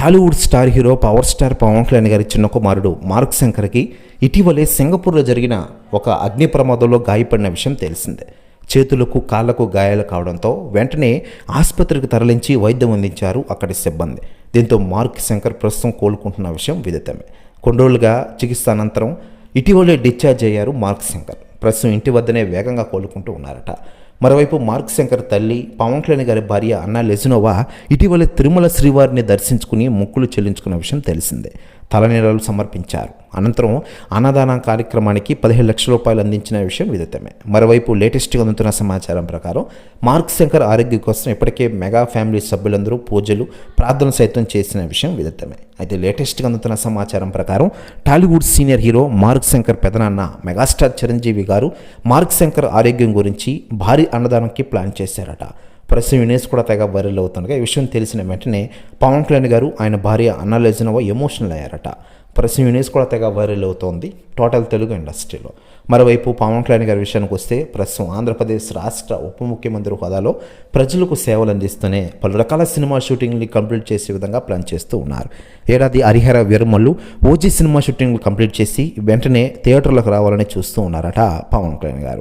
Tollywood star hero power star Pawan Kalyan గారి చిన్న కుమారుడు మార్క్ శంకర్కి ఇటీవలే సింగపూర్లో జరిగిన ఒక అగ్ని ప్రమాదంలో గాయపడిన విషయం తెలిసిందే. చేతులకు కాళ్లకు గాయాలు కావడంతో వెంటనే ఆసుపత్రికి తరలించి వైద్యం అందించారు అక్కడి సిబ్బంది. దీంతో మార్క్ శంకర్ ప్రస్తుతం కోలుకుంటున్న విషయం విదితమే. కొన్ని రోజులుగా చికిత్స అనంతరం ఇటీవలే డిశ్చార్జ్ అయ్యారు మార్క్ శంకర్. ప్రస్తుతం ఇంటి వద్దనే వేగంగా కోలుకుంటూ ఉన్నారట. మరోవైపు మార్క్ శంకర్ తల్లి పవన్ కళ్యాణ్ గారి భార్య అన్నా లెజినోవా ఇటీవల తిరుమల శ్రీవారిని దర్శించుకుని మొక్కులు చెల్లించుకున్న విషయం తెలిసిందే. తలనీలాలు సమర్పించారు. అనంతరం అన్నదాన కార్యక్రమానికి 15 లక్షల రూపాయలు అందించిన విషయం విదితమే. మరోవైపు లేటెస్ట్గా అందుతున్న సమాచారం ప్రకారం మార్క్ శంకర్ ఆరోగ్యం కోసం ఇప్పటికే మెగా ఫ్యామిలీ సభ్యులందరూ పూజలు ప్రార్థనలు సైతం చేసిన విషయం విదితమే. అయితే లేటెస్ట్గా అందుతున్న సమాచారం ప్రకారం Tollywood senior hero mark Shankar పెదనాన్న మెగాస్టార్ చిరంజీవి గారు మార్క్ శంకర్ ఆరోగ్యం గురించి భారీ అన్నదానంకి ప్లాన్ చేశారట. ప్రస్తుతం న్యూస్ కూడా తెగ వైరల్ అవుతుండగా ఈ విషయం తెలిసిన వెంటనే పవన్ కళ్యాణ్ గారు ఆయన భార్య అన్నా లెజినోవా ఎమోషనల్ అయ్యారట. ప్రస్తుతం న్యూస్ కూడా తెగ వైరల్ అవుతోంది టోటల్ తెలుగు ఇండస్ట్రీలో. మరోవైపు పవన్ కళ్యాణ్ గారి విషయానికి వస్తే ప్రస్తుతం ఆంధ్రప్రదేశ్ రాష్ట్ర ఉప ముఖ్యమంత్రి హోదాలో ప్రజలకు సేవలు అందిస్తూనే పలు రకాల సినిమా షూటింగ్ని కంప్లీట్ చేసే విధంగా ప్లాన్ చేస్తూ ఉన్నారు. ఏడాది హరిహర వీరమల్లు ఓజీ సినిమా షూటింగ్లు కంప్లీట్ చేసి వెంటనే థియేటర్లకు రావాలని చూస్తూ ఉన్నారట పవన్ కళ్యాణ్ గారు.